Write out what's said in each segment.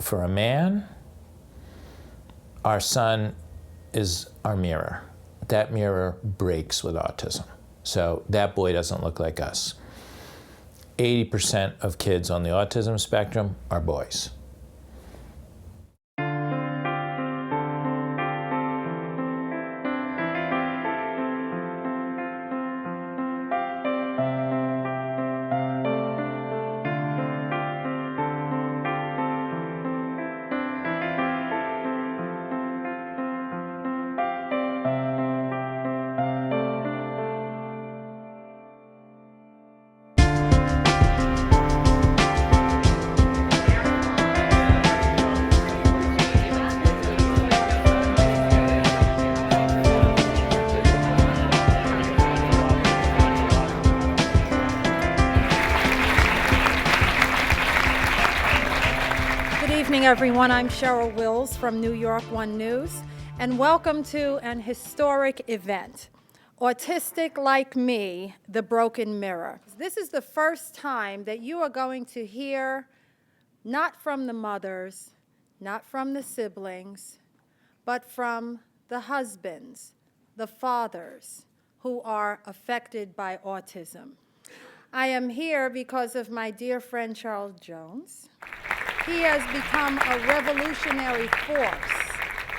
For a man, our son is our mirror. That mirror breaks with autism. So that boy doesn't look like us. 80% of kids on the autism spectrum are boys. Good evening, everyone. I'm Cheryl Wills from New York One News, and welcome to an historic event, Autistic Like Me, The Broken Mirror. This is the first time that you are going to hear not from the mothers, not from the siblings, but from the husbands, the fathers who are affected by autism. I am here because of my dear friend Charles Jones. He has become a revolutionary force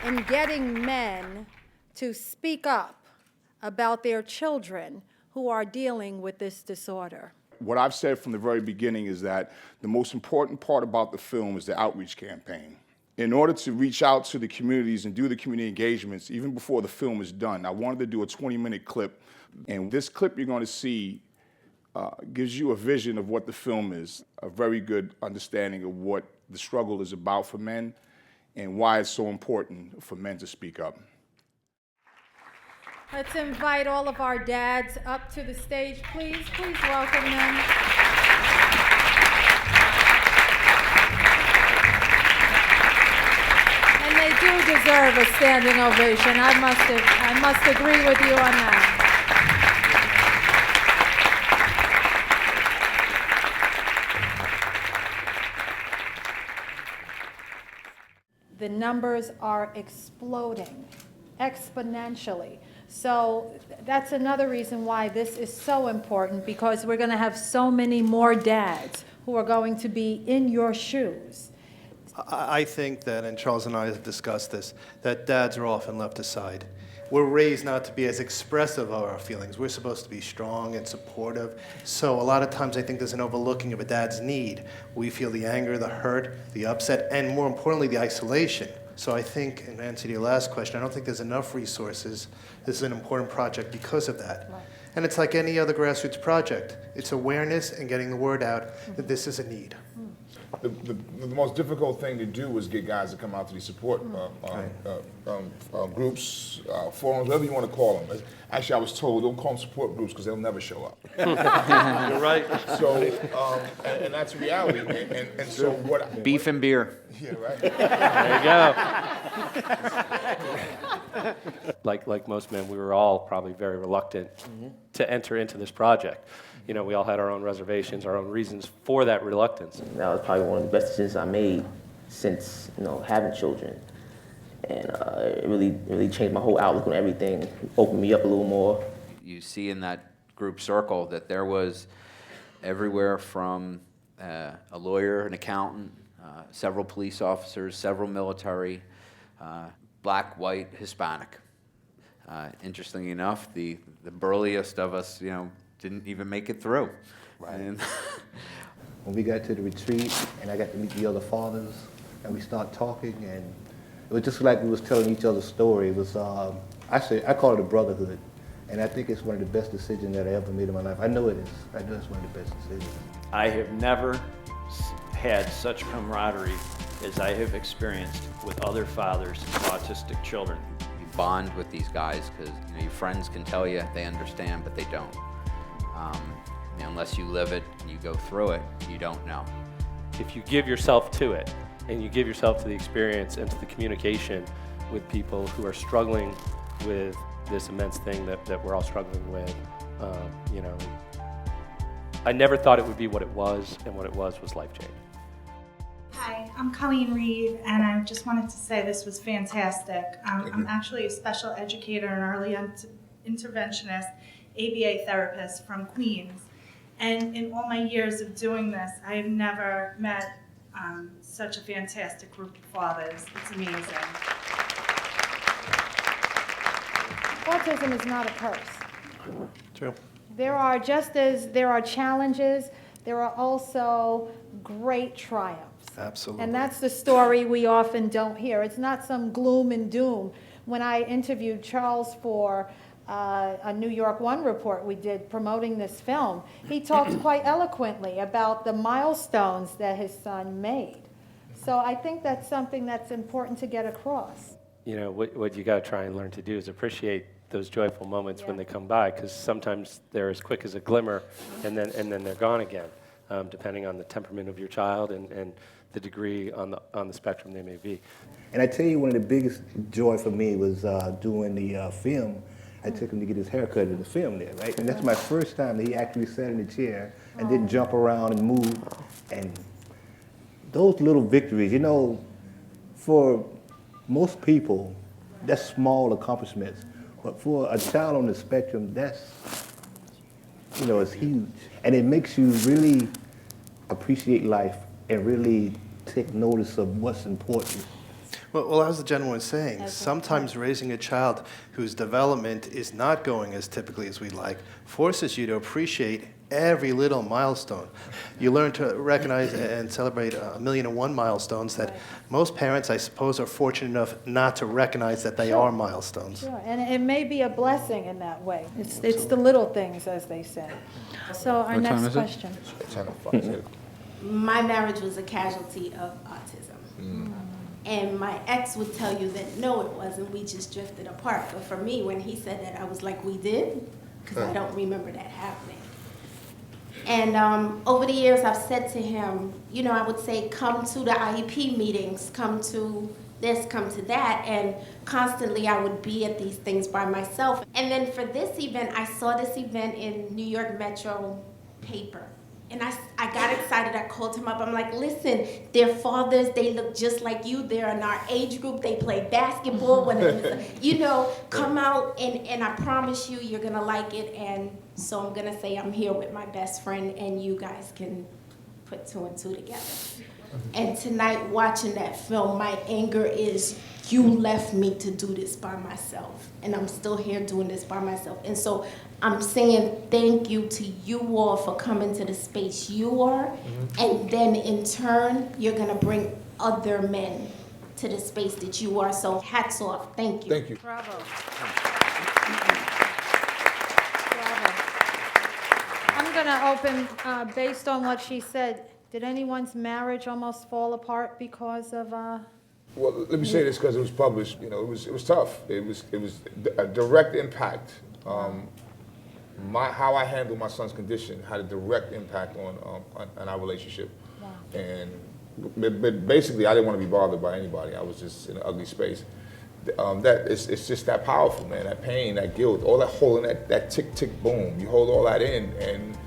in getting men to speak up about their children who are dealing with this disorder. What I've said from the very beginning is that the most important part about the film is the outreach campaign. In order to reach out to the communities and do the community engagements, even before the film is done, I wanted to do a 20-minute clip. And this clip you're going to see gives you a vision of what the film is, a very good understanding of what the struggle is about for men and why it's so important for men to speak up. Let's invite all of our dads up to the stage, please. Please welcome them. And they do deserve a standing ovation. I must agree with you on that. The numbers are exploding exponentially. So that's another reason why this is so important, because we're going to have so many more dads who are going to be in your shoes. I think that, and Charles and I have discussed this, that dads are often left aside. We're raised not to be as expressive of our feelings. We're supposed to be strong and supportive. So a lot of times I think there's an overlooking of a dad's need. We feel the anger, the hurt, the upset, and more importantly, the isolation. So I think, in answer to your last question, I don't think there's enough resources. This is an important project because of that. Right. And it's like any other grassroots project. It's awareness and getting the word out that this is a need. The most difficult thing to do is get guys to come out to these support groups, forums, whatever you want to call them. Actually, I was told don't call them support groups because they'll never show up. You're right. So, and that's reality. And so what? Beef and beer. Yeah, right. There you go. Like most men, we were all probably very reluctant to enter into this project. You know, we all had our own reservations, our own reasons for that reluctance. That was probably one of the best decisions I made since, having children. And it really changed my whole outlook on everything, opened me up a little more. You see in that group circle that there was everywhere from a lawyer, an accountant, several police officers, several military, black, white, Hispanic. Interestingly enough, the burliest of us, didn't even make it through. Right. And when we got to the retreat and I got to meet the other fathers and we started talking, and it was just like we was telling each other's story. It was, I call it a brotherhood, and I think it's one of the best decisions that I ever made in my life. I know it is. I know it's one of the best decisions. I have never had such camaraderie as I have experienced with other fathers of autistic children. you bond with these guys because your friends can tell you they understand, but they don't. Unless you live it and you go through it, you don't know. If you give yourself to it, and you give yourself to the experience and to the communication with people who are struggling with this immense thing that we're all struggling with, I never thought it would be what it was, and what it was life-changing. Hi, Hi, I'm Colleen Reed, and I just wanted to say this was fantastic. I'm actually a special educator and early interventionist, ABA therapist from Queens. And in all my years of doing this, I have never met such a fantastic group of fathers. It's amazing. Autism is not a curse. True. There are, just as there are challenges, there are also great triumphs. Absolutely. And that's the story we often don't hear. It's not some gloom and doom. When I interviewed Charles for a New York One report we did promoting this film, he talked quite eloquently about the milestones that his son made. So I think that's something that's important to get across. You know, what you got to try and learn to do is appreciate those joyful moments when they come by, because sometimes they're as quick as a glimmer, and then they're gone again, depending on the temperament of your child and the degree on the spectrum they may be. And I tell you, one of the biggest joy for me was doing the film. I took him to get his haircut in the film there, right? And that's my first time that he actually sat in the chair and didn't jump around and move. And those little victories, you know, for most people, that's small accomplishments. But for a child on the spectrum, that's, you know, it's huge. And it makes you really appreciate life and really take notice of what's important. Well, as the gentleman was saying, sometimes raising a child whose development is not going as typically as we'd like forces you to appreciate every little milestone. You learn to recognize and celebrate 1,000,001 milestones that most parents, I suppose, are fortunate enough not to recognize that they are milestones. Sure, and it may be a blessing in that way. It's the little things, as they say. So our next question. My marriage was a casualty of autism. And my ex would tell you that no, it wasn't. We just drifted apart. But for me, when he said that, I was like, we did? Because I don't remember that happening. And over the years, I've said to him, you know, I would say, come to the IEP meetings, come to this, come to that. And constantly, I would be at these things by myself. And then for this event, I saw this event in New York Metro paper. And I got excited. I called him up. I'm like, listen, they're fathers. They look just like you. They're in our age group. They play basketball. You know, come out, and I promise you, you're going to like it. And so I'm going to say I'm here with my best friend, and you guys can put two and two together. And tonight, watching that film, my anger is, you left me to do this by myself. And I'm still here doing this by myself. And so I'm saying thank you to you all for coming to the space you are. And then in turn, you're going to bring other men to the space that you are. So hats off. Thank you. Thank you. Bravo. I'm going to open, based on what she said, did anyone's marriage almost fall apart because of... Well, let me say this because it was published. You know, it was tough. It was a direct impact. How I handled my son's condition had a direct impact on our relationship. Wow. But basically, I didn't want to be bothered by anybody. I was just in an ugly space. It's just that powerful, man. That pain, that guilt, all that holding, that tick, tick, boom. You hold all that in, and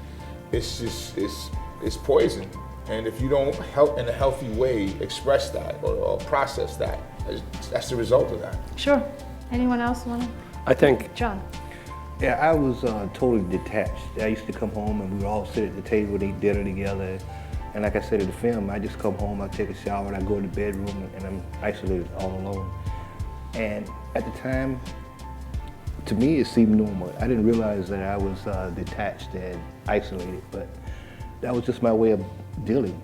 it's poison. And if you don't help in a healthy way express that or process that, that's the result of that. Sure. Anyone else want to? I think John. Yeah, I was totally detached. I used to come home and we would all sit at the table and eat dinner together. And like I said in the film, I just come home, I take a shower, and I go to the bedroom, and I'm isolated all alone. And at the time, to me, it seemed normal. I didn't realize that I was detached and isolated, but that was just my way of dealing.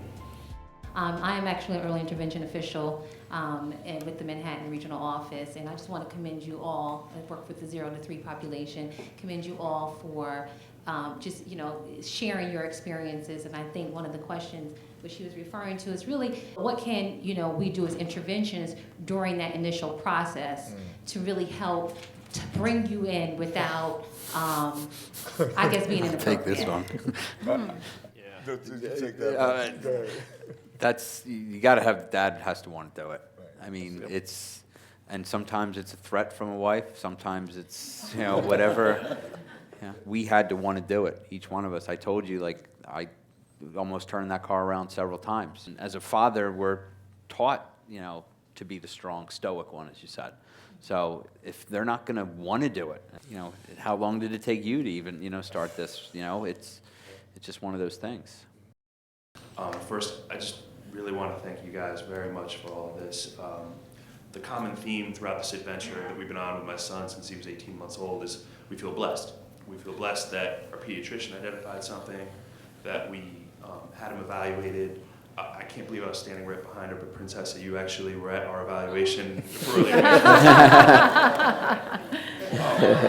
I am actually an early intervention official and with the Manhattan Regional Office, and I just want to commend you all. I work with the 0 to 3 population. Commend you all for just sharing your experiences. And I think one of the questions which she was referring to is really what can we do as interventionists during that initial process to really help to bring you in without, I guess, being in the Take this one. That's, you got to have, dad has to want to do it. I mean, and sometimes it's a threat from a wife, sometimes it's, whatever. Yeah, we had to want to do it, each one of us. I told you, like, almost turning that car around several times. And as a father, we're taught, to be the strong, stoic one, as you said. So if they're not going to want to do it, how long did it take you to even, start this? It's just one of those things. First, I just really want to thank you guys very much for all of this. The common theme throughout this adventure that we've been on with my son since he was 18 months old is we feel blessed. We feel blessed that our pediatrician identified something, that we had him evaluated. I can't believe I was standing right behind her, but Princessa, you actually were at our evaluation earlier.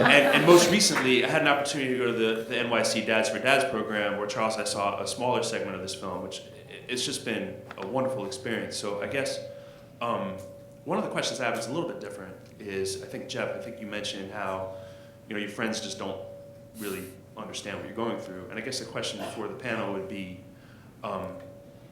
And most recently, I had an opportunity to go to the NYC Dads for Dads program, where, Charles, I saw a smaller segment of this film, which it's just been a wonderful experience. So I guess one of the questions I have is a little bit different. Is, I think, Jeff, you mentioned how your friends just don't really understand what you're going through. And I guess the question before the panel would be,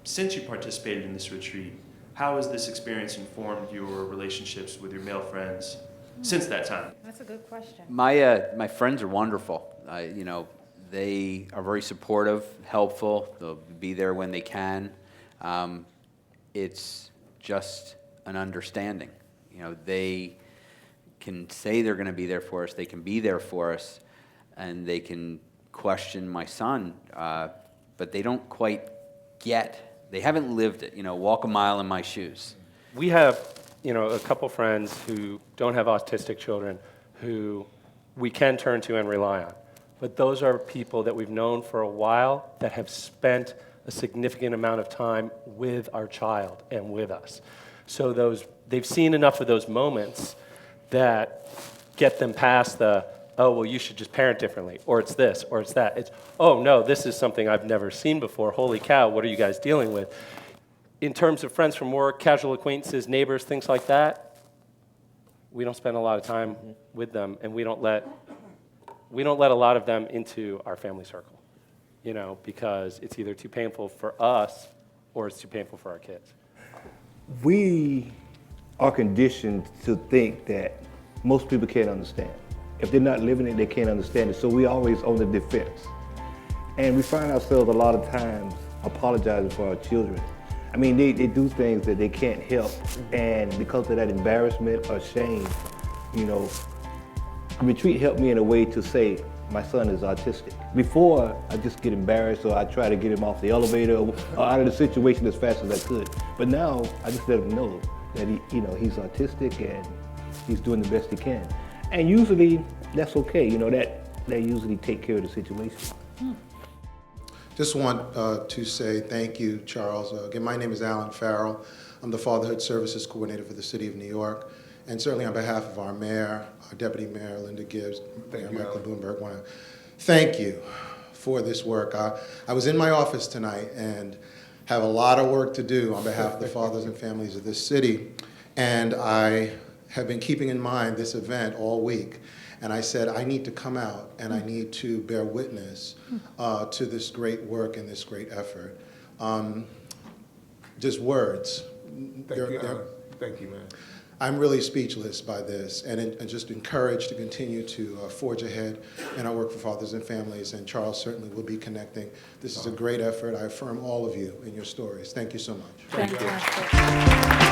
since you participated in this retreat, how has this experience informed your relationships with your male friends since that time? That's a good question. My friends are wonderful. They are very supportive, helpful. They'll be there when they can. It's just an understanding. They can say they're going to be there for us. They can be there for us, and they can question my son, but they don't quite get. They haven't lived it. Walk a mile in my shoes. We have, a couple friends who don't have autistic children who we can turn to and rely on. But those are people that we've known for a while that have spent a significant amount of time with our child and with us. So they've seen enough of those moments that get them past the, oh, well, you should just parent differently, or it's this, or it's that. It's, oh, no, this is something I've never seen before. Holy cow, what are you guys dealing with? In terms of friends from work, casual acquaintances, neighbors, things like that, we don't spend a lot of time with them, and we don't let a lot of them into our family circle, because it's either too painful for us or it's too painful for our kids. We are conditioned to think that most people can't understand. If they're not living it, they can't understand it. So we always on the defense. And we find ourselves a lot of times apologizing for our children. I mean, they do things that they can't help. And because of that embarrassment or shame, retreat helped me in a way to say, my son is autistic. Before, I just get embarrassed, or I try to get him off the elevator or out of the situation as fast as I could. But now, I just let him know that he's autistic and he's doing the best he can. And usually, that's okay. That usually take care of the situation. Just want to say thank you, Charles. Again, my name is Alan Farrell. I'm the Fatherhood Services Coordinator for the City of New York. And certainly on behalf of our mayor, our deputy mayor, Linda Gibbs, Mayor Michael Bloomberg, I want to thank you for this work. I was in my office tonight and have a lot of work to do on behalf of the fathers and families of this city. And I have been keeping in mind this event all week. And I said, I need to come out and I need to bear witness to this great work and this great effort. Just words. Thank you, man. I'm really speechless by this and just encouraged to continue to forge ahead in our work for fathers and families. And Charles certainly will be connecting. This is a great effort. I affirm all of you in your stories. Thank you so much. Fantastic.